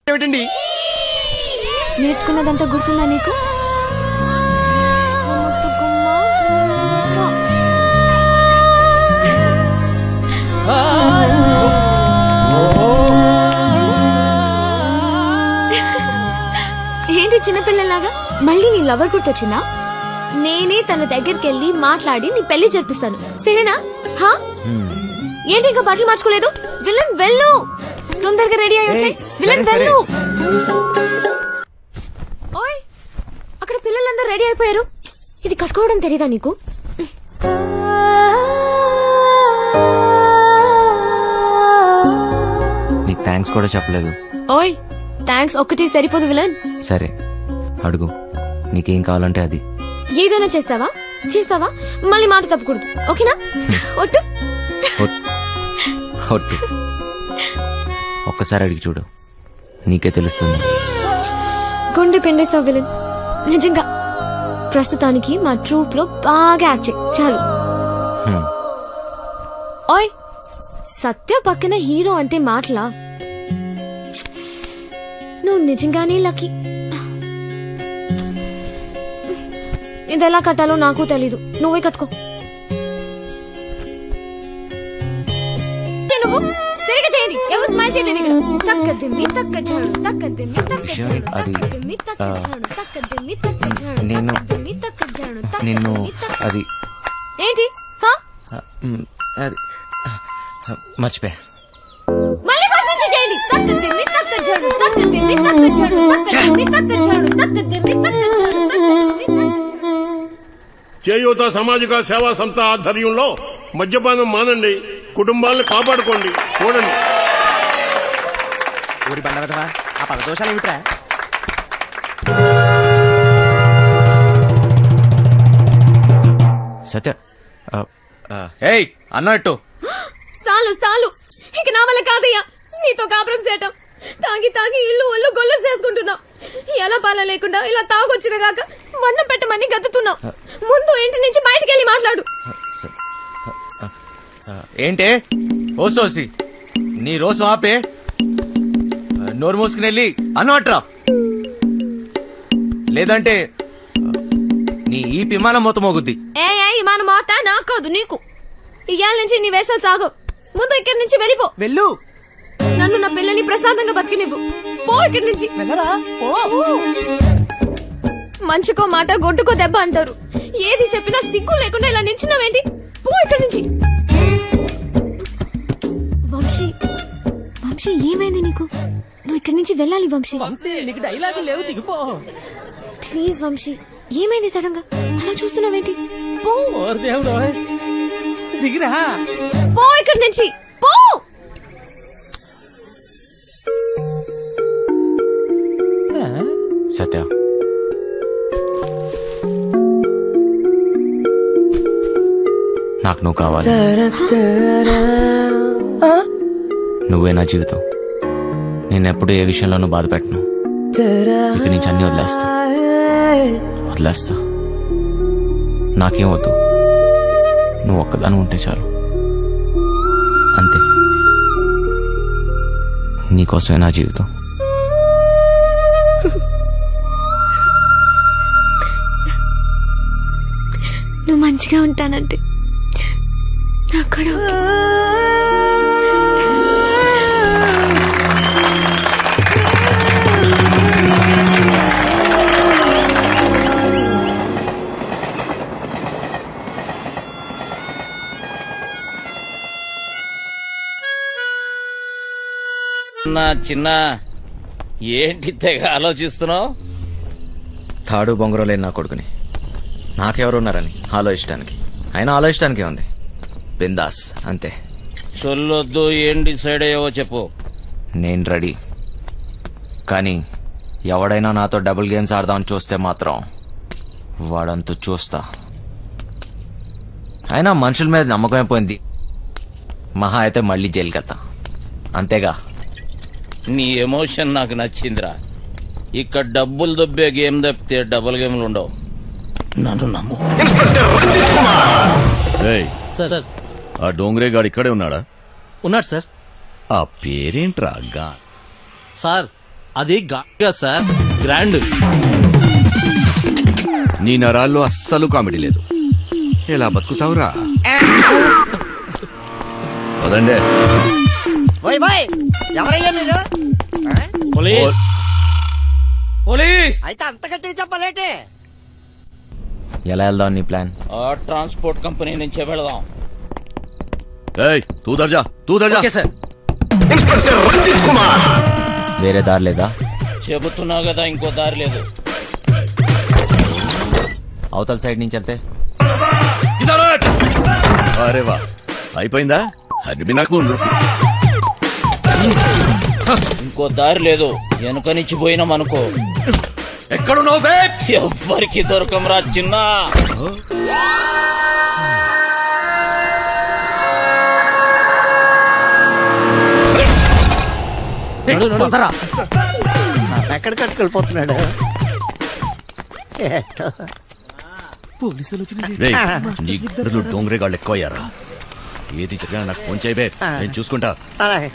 ఏమిటండి నేర్చుకున్నదంతా గుర్తుందా నీకు? ఏంటి చిన్నపిల్లలాగా మళ్ళీ నీ లవర్ గుర్తొచ్చిందా? నేనే తన దగ్గరికి వెళ్ళి మాట్లాడి నీ పెళ్లి జరిపిస్తాను, సరేనా? ఏంటి ఇంకా బట్టలు మార్చుకోలేదు? విలన్ వెళ్ళు, తొందరగా రెడీ అయ్యి వచ్చాయి. విలన్ వెళ్ళు. ఓయ్, అక్కడ పిల్లలందరూ రెడీ అయిపోయారు. ఇది కట్టుకోవడం తెలీదా నీకు? నీకు థ్యాంక్స్ కూడా చెప్పలేదు. ఓయ్, థ్యాంక్స్ ఒక్కటే సరిపోదు విలన్. సరే అడుగు, నీకేం కావాలంటే అది. ఏదైనా చేస్తావా? మళ్ళీ మాట తప్పకూడదు, ఓకేనా? ఒట్టు ఒట్టు. ఒక్కసారి అడిగి చూడు, నీకే తెలుస్తుంది. గుండె పిండేసావు విలన్, నిజంగా. ప్రస్తుతానికి మా ట్రూప్ లో బాగా యాక్ట్ చేయి చాలు. ఓయ్, సత్య పక్కన హీరో అంటే మాటలా? నువ్వు నిజంగానే లక్కీ. ఇదెలా కట్టాలో నాకు తెలీదు, నువ్వే కట్టుకో. నువ్వు సరిగా చేయండి, ఎవరు స్మైల్ చేయలేదు ఇక్కడ. తక్కదిమ్మి తక్కజాడు, తక్కదిమ్మి తక్కజాడు, తక్కదిమ్మి తక్కజాడు, తక్కదిమ్మి తక్కజాడు, తక్కదిమ్మి తక్కజాడు, నిన్ను అది ఏంటి? అది మర్చిపోయా. మళ్ళీ ఫస్ట్ నుంచి చేయండి. తక్కదిమ్మి తక్కజాడు, తక్కదిమ్మి తక్కజాడు, తక్కదిమ్మి తక్కజాడు, తక్కదిమ్మి తక్కజాడు, తక్కదిమ్మి. చేయూత సామాజిక సేవా సంస్థ ఆధ్వర్యంలో మద్యపానం మానండి, కుటుంబాలను కాపాడుకోండి. చూడండి, ఊరి బండవదవా ఆ పదదోషాలు ఏమిట్రా? సత్య ఏయ్ అన్నట్టు సాలు ఇక నా వల్ల కాదయ్యా నీతో కాపురం చేయటం. తాగి ఇల్లు ఒళ్ళు గొల్ల చేసుకుంటున్నావు. ఎలా పాల లేకుండా ఇలా తాగొచ్చిన గాక మన్నం పెట్టమని గతుతున్నావు. ముందు ఇంటి నుంచి బయటికి వెళ్ళి మాట్లాడు. ఏంటే ఓసోసి నీ రోజు ఆపే, నోరు మూసుకుని వెళ్ళి అన్నట్రా, లేదంటే నీ ఈ విమానం మొత్తం మోగుద్ది. విమానం మోత నాకు కాదు నీకు. ఇయ్యాల నుంచి నీ వేషాలు సాగు. ముందు ఇక్కడి నుంచి వెళ్ళిపో. వెళ్ళు. నన్ను నా పిల్లని ప్రశాంతంగా బతికినివ్వు. పో ఇక్కడి నుంచి. మంచికో మాట గొడ్డుకో దెబ్బ అంటారు. ఏది చెప్పినా సిగ్గు లేకుండా ఇలా నిల్చున్నావేంటి? పో ఇక్కడి నుంచి. వంశీ ఏమైంది నీకు? నువ్వు ఇక్కడి నుంచి వెళ్ళాలి వంశీ. ప్లీజ్ వంశీ, ఏమైంది సడన్ గా అలా చూస్తున్నావేంటి? పో ఇక్కడి నుంచి, పో. సత్య నాకు నువ్వు కావాలి. నువ్వే నా జీవితం. నేనెప్పుడు ఏ విషయంలోనూ బాధ పెట్టను. ఇక నుంచి అన్ని వదిలేస్తా. నాకేం వద్దు, నువ్వు ఒక్కదాని ఉంటే చాలు, అంతే. నీకోసమే నా జీవితం. నువ్వు మంచిగా ఉంటానంటే నాకు కూడా చిన్న ఏంటి తెగ ఆలోచిస్తున్నావు? తాడు బొంగరం లేని నా కొడుకుని నాకెవరున్నారని ఆలోచించడానికి. అయినా ఆలోచించడానికి ఉంది, బిందాస్, అంతే. చొల్లొద్దు, ఏం డిసైడ్ అయ్యావో చెప్పు. నేను రెడీ, కానీ ఎవడైనా నాతో డబుల్ గేమ్స్ ఆడదామని చూస్తే మాత్రం వాడంతూ చూస్తా. అయినా మనుషుల మీద నమ్మకం అయిపోయింది. మహా అయితే మళ్ళీ జైలుకి వెళ్తా, అంతేగా. నీ ఎమోషన్ నాకు నచ్చిందిరా. ఇక్కడ డబ్బులు దొబ్బే గేమ్ తప్పితే డబుల్ గేమ్లు ఉండవు, నన్ను నమ్ము. ఆ డోంగ్రే గాడు ఇక్కడే ఉన్నాడా? ఉన్నాడు సార్. ఆ పేరేంట్రా? సార్, అది గా సార్, గ్రాండ్. నీ నరాల్లో అస్సలు కామెడీ లేదు. ఎలా బతుకుతావురా? వదండే. ఎవరయ్యా మీరు? పోలీస్ అయితే అంత గట్టిగా చెప్పలేటే. ఎలా వెళ్దాం నీ ప్లాన్? ట్రాన్స్పోర్ట్ కంపెనీ నుంచే వెళదాం. తూ దర్జా. సార్, వేరే దారి లేదా? చెబుతున్నా కదా, ఇంకో దారి లేదు. అవతల సైడ్ నుంచి వెళ్తే అరే వా, అయిపోయిందా? అది నాకు ఇంకో దారి లేదు. వెనుక నుంచి పోయినాం అనుకో, ఎక్కడున్నావు బే? ఎవ్వరికి దొరకంరా చిన్న. ఎక్కడ కట్టుకెళ్ళిపోతున్నాడు? రేయ్, నీ ఇద్దరు డోంగ్రే గాళ్ళు ఎక్కువయ్యారా? ఏది జరిగినా నాకు ఫోన్ చేయబే, నేను చూసుకుంటా. అలాగే.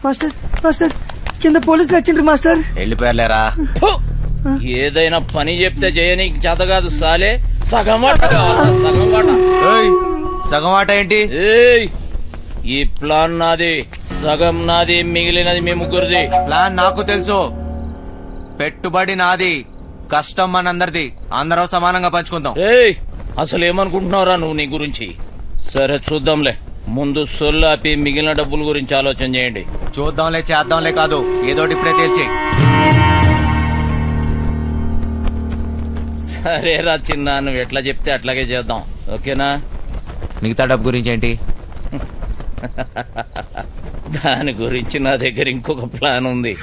మాస్టర్ మాస్టర్, కింద పోలీసులు వచ్చిండ్రు మాస్టర్. వెళ్ళిపోయారులేరా. ఏదైనా పని చెప్తే చేయనీకి చేత కాదు సాలే. సగం వాట కావాలా? సగం వాట. సగం ఆట ఏంటి? ఏయ్, ఈ ప్లాన్ నాది, సగం నాది, మిగిలినది మీ ముగ్గురిది. ప్లాన్ నాకు తెలుసు. పెట్టుబడి నాది, కష్టం మనందరిది. అందరం సమానంగా పంచుకుందాం. ఏయ్, అసలు ఏమనుకుంటున్నావురా నువ్వు నీ గురించి? సరే చూద్దాంలే, ముందు సొల్లు ఆపి మిగిలిన డబ్బుల గురించి ఆలోచన చేయండి. చూద్దాంలే చేద్దాంలే కాదు, ఏదోటి ఇప్పుడే తేల్చి. సరేరా చిన్న, నువ్వు ఎట్లా చెప్తే అట్లాగే చేద్దాం, ఓకేనా? మిగతా డబ్బు గురించి ఏంటి? దాని గురించి నా దగ్గర ఇంకొక ప్లాన్ ఉంది.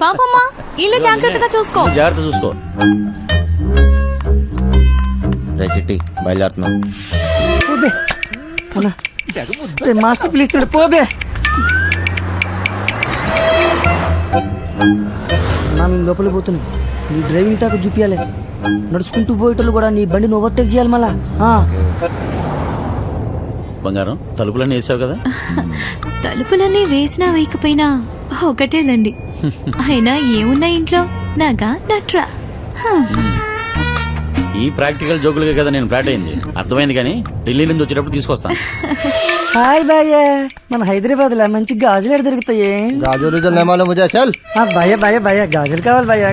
పాపమ్మా, ఇల్లు జాగ్రత్తగా చూసుకో. జాగ్రత్త చూసుకో. రే చిట్టి, బయలుదేరుతున్నాం. మాస్టర్ పిలుస్తున్నాడు, పోబే. మేము లోపల పోతున్నాం. నీ డ్రైవింగ్ టాక్ చూపించాలి. నడుచుకుంటూ పోయేటోళ్ళు కూడా నీ బండిని ఓవర్టేక్ చేయాలి మళ్ళా. బంగారం, తలుపులన్నీ వేసావు కదా? తలుపులన్నీ వేసినా వేయకపోయినా ఒకటేలండి. అయినా ఏమున్నా ఇంట్లో నాగా నట్రా. ఈ ప్రాక్టికల్ జోకులుగా కదా నేను ఫ్లాట్ అయింది, అర్థమైంది. కానీ ఢిల్లీ నుంచి వచ్చేటప్పుడు తీసుకొస్తాను. హాయ్ భయ్య, మన హైదరాబాద్ లో మంచి గాజులు ఎక్కడ దొరుకుతాయి? గాజులు ముజే చల్. భయ్య భయ్య భయ్య, గాజులు కావాలి భయ్య.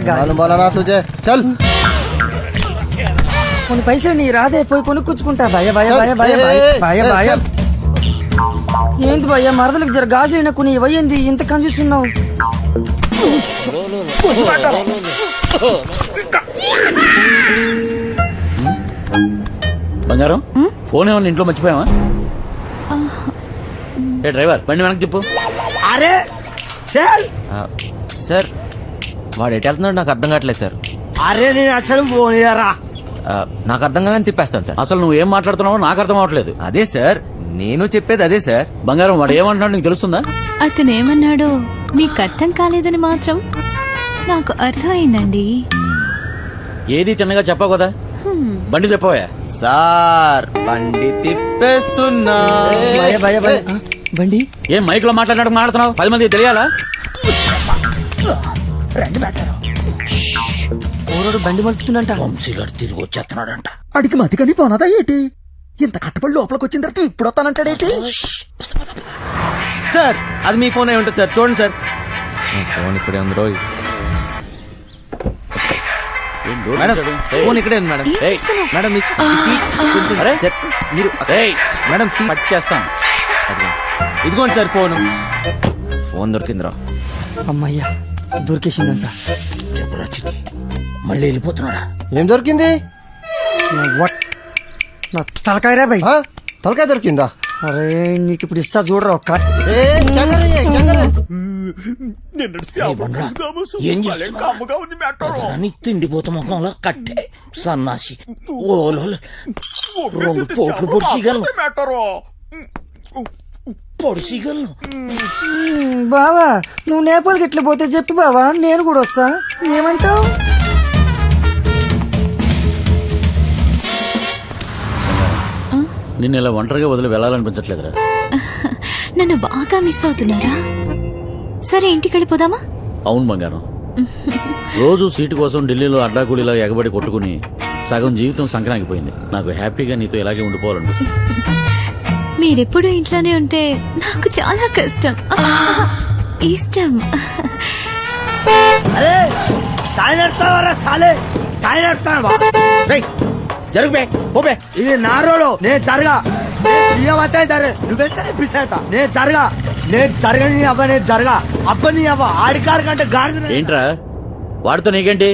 తుజే చల్. కొన్ని పైసలు నీ రాదే, పోయి కొనుక్కుంటా. భయ్య భయ్య భయ్య భయ్య భయ్య భయ్య. ఏంటి భయ్య, మరదలకు జర గాజులు కొన్ని ఇవ్వయింది, ఇంత కన్ఫ్యూస్తున్నావు? బంగారం, ఫోన్ ఏమన్నా ఇంట్లో మర్చిపోయావా? ఏ డ్రైవర్, బండి వెనక్కి చెప్పు. అరే సార్, వాడు ఎటు వెళ్తున్నాడు నాకు అర్థం కావట్లేదు సార్. అరే నేను అసలు పోనీయరా. నాకు అర్థం కాదని తిప్పేస్తాను సార్. అసలు నువ్వు ఏం మాట్లాడుతున్నావో నాకు అర్థం అవట్లేదు. అదే సార్, నేను చెప్పేది అదే సార్. బంగారం, వాడు ఏమంటున్నాడు నీకు తెలుస్తుందా? అతనేమన్నాడో మీకు అర్థం కాలేదని మాత్రం నాకు అర్థమైందండి. ఏది తిన్నగా చెప్పావు కదా, బండి తిప్పవా? సార్, బండి తిప్పేస్తున్నా. భయ్య భయ్య భయ్య, బండి ఏం మైక్ లో మాట్లాడినట్టు మాట్లాడుతున్నావు? 10 మంది తెలియాలా? ఊరోడు బండి మలుపుతుందంట. వంశీగాడు తిరిగి వచ్చేస్తున్నాడంట. అడిగి మతికని పోనదా ఏంటి? ఇంత కట్టబడి లోపలికి వచ్చిన తర్వాత ఇప్పుడు వస్తానంటాడేంటి? సార్, అది మీ ఫోన్ అయి ఉంటుంది సార్, చూడండి సార్. ఫోన్ ఇక్కడే ఉంది రోజు. మేడం, ఫోన్ ఇక్కడే ఉంది మేడం. ఏం చేస్తున్నావ్? మేడం మీరు మేడం కట్ చేస్తాను. ఇదిగోండి సార్ ఫోన్. ఫోన్ దొరికిందిరా. అమ్మయ్యా, దొరికేసిందంట. మళ్ళీ వెళ్ళిపోతున్నాడా? ఏం దొరికింది? నా తలకాయరా భయ్. తలకాయ దొరికిందా? అరే నీకు ఇప్పుడు ఇస్తా చూడరా ఒక్క. తిండిపోత ముఖంలో కట్టే సన్నాసి. ఓలో 2 కోట్లు పొడిసిగలను. బావా, నువ్వు నేపాల్కి ఎట్లా పోతే చెప్పు బావా, నేను కూడా వస్తా. ఏమంటావు? నిన్ను ఇలా ఒంటరిగా వదిలి వెళ్ళాలనిపించట్లేదురా. నన్ను బాగా మిస్ అవుతున్నారా? సరే ఇంటికి వెళ్ళిపోదామా? అవును బంగారం, రోజు సీటు కోసం ఢిల్లీలో అడ్డాకూలీలా ఎగబడి కొట్టుకుని సగం జీవితం సంక్రాంతిపోయింది. నాకు హ్యాపీగా నీతో ఇలాగే ఉండిపోవాలనిపిస్తుంది. మీరెప్పుడు ఇంట్లోనే ఉంటే నాకు చాలా కష్టం, ఇష్టం. ఇది నా రోడ్, నేను జరగా నేను జరగా నేను జరగని అవ్వ, నేను జరగా అబ్బని అవ్వ. ఆడికారు కంటే గాడి. ఏంట్రా వాడితో నీకేంటి?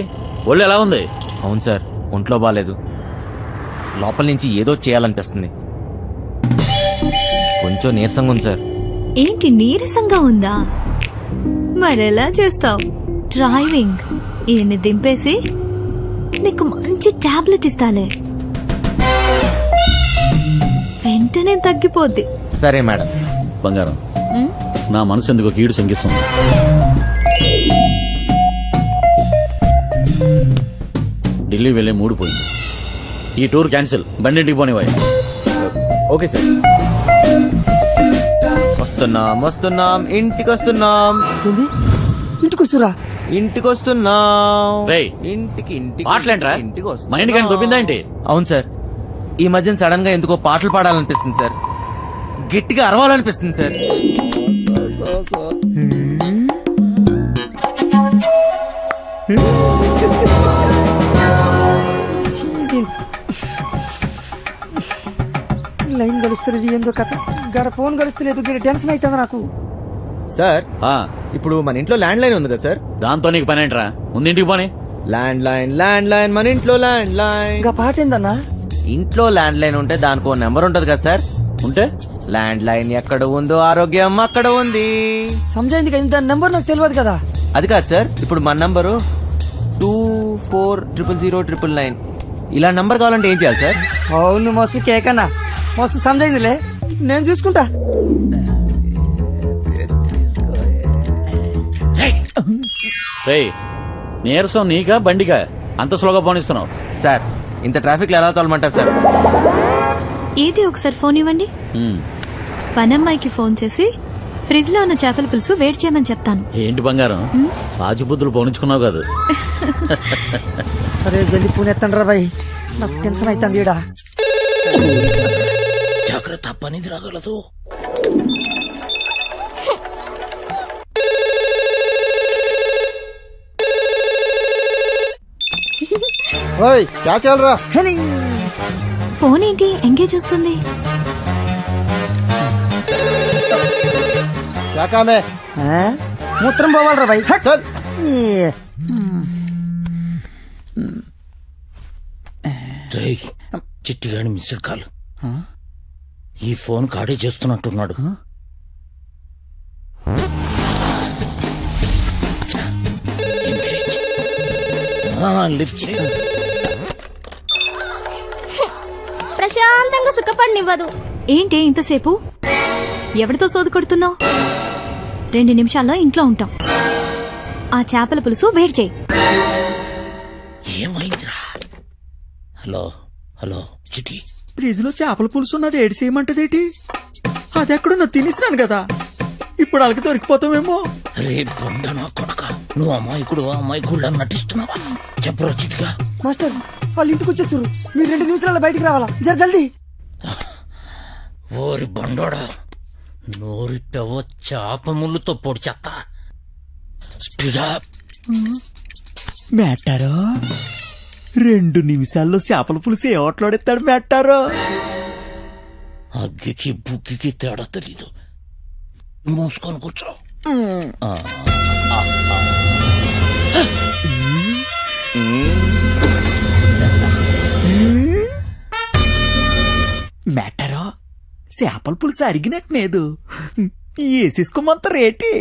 ఒళ్ళు ఎలా ఉంది? అవును సార్, ఒంట్లో బాలేదు. లోపల నుంచి ఏదో చేయాలనిపిస్తుంది. కొంచెం నీరసంగా ఉంది సార్. ఏంటి నీరసంగా ఉందా? మరెలా చేస్తావు? డ్రైవింగ్ ఈయన్ని దింపేసి నీకు మంచి టాబ్లెట్ ఇస్తాలే, వెంటనే తగ్గిపోద్ది. సరే మేడం. బంగారం, నా మనసు ఎందుకో కీడు శంకిస్తుంది. ఢిల్లీ వెళ్లే మూడు పోయింది. ఈ టూర్ క్యాన్సిల్, బండింటికి పోనివాయి. Okay sir. వస్తున్నాం ఇంటికి వస్తున్నాం. ఇంటికి వస్తురా? ఇంటికి వస్తున్నాం. రేయ్, ఇంటికి పాటలేంట్రా? ఇంటికి మా ఇంటికి ఆయన దొబ్బిందా ఏంటి? అవును సార్, ఈ మధ్యన సడన్ గా ఎందుకో పాటలు పాడాలనిపిస్తుంది సార్, గట్టిగా అరవాలనిపిస్తుంది సార్. లైన్ గడుస్తుంది ఏందో కథ, గడ ఫోన్ గడుస్తలేదు, టెన్షన్ అవుతుంది నాకు. సార్ ఇప్పుడు మన ఇంట్లో ల్యాండ్ లైన్ ఉంది కదా సార్, దాంతో నీకు పని ఏంట్రా? ముందు ఇంటికి పోనీ. ల్యాండ్ లైన్ మన ఇంట్లో ల్యాండ్ లైన్. ఇంకా పాట ఏందన్నా? ఇంట్లో ల్యాండ్ లైన్ ఉంటే దానికి ఓ నెంబర్ ఉంటది కదా సార్. ఉంటే ల్యాండ్ లైన్ ఎక్కడ ఉందో ఆరోగ్యం అక్కడ ఉంది. సమజైంది కదా, ఇంత నెంబర్ నాకు తెలియదు కదా. అది కాదు సార్, ఇప్పుడు మన నంబరు 240009. ఇలా నంబర్ కావాలంటే ఏం చేయాలి సార్? అవును మస్తు కేకన్నా, మస్తు సమజైందిలే, నేను చూసుకుంటా. నీరసం నీకా బండికా అంత స్లోగా పోనిస్తున్నావు? సార్ ఇంత ట్రాఫిక్ లో ఎలా తోలమంటారు సార్? ఏది ఒకసారి ఫోన్ ఇవ్వండి. పనమ్మాయికి ఫోన్ చేసి ఫ్రిడ్జ్ లో ఉన్న చేపల పులుసు వేడి చేయమని చెప్తాను. ఏంటి బంగారం, రాజబుద్ధులు పోనించుకున్నావు కాదు? అరే జల్ది పూనెత్తండి రా బాయ్, నాకు టెన్షన్ అవుతుంది ఈడ. జాగ్రత్త, పనిది రాగలదు. ఓయ్ క్యా చల్ రా? ఫోన్ ఏంటి ఎంగేజ్ వస్తుంది? క్యా కామ్ హై? మూత్రం పోవాలరా బాయ్. చల్. చిట్టిగాని మిస్డ్ కాల్. ఈ ఫోన్ కాడే చేస్తున్నట్టున్నాడు. లిఫ్ట్ చేయి. ప్రశాంతంగా సుఖపడినివ్వదు. ఏంటి ఇంతసేపు? ఎవరితో సోదు కొడుతున్నావు? 2 నిమిషాల్లో ఇంట్లో ఉంటాం. ఆ చేపల పులుసు వేడి చేయి. ఏమైందిరా? హలో హలో చిటి, ఫ్రిజ్ లో చేపల పులుసు ఉన్నది ఏడు చేయమంటదేటి? అది ఎక్కడున్నా తినేసినాను కదా, ఇప్పుడు వాళ్ళకి దొరికిపోతామేమో. రే బండనా కొడక, నువ్వు అమాయకుడు అమాయకుడు నటిస్తున్నావా? చెప్పరా చిటిగా. మాస్టర్ వాళ్ళు ఇంటికి వచ్చేస్తారు, మీరు 2 నిమిషాల బయటికి రావాలా, జర జల్దీ. ఓరి బండోడా, నోరిపెవ చేప ముళ్ళుతో పొడి చెత్త. స్పీడా మేటారో 2 నిమిషాల్లో చేపల పులుసు ఏ ఓట్లాడేస్తాడు మేటారో? అగ్గికి బుగ్గికి తేడా తెలీదు. మూసుకొని కూర్చో. మేటారో చేపల పులుసు అరిగినట్లేదు, వేసేసుకోమంత రేటి.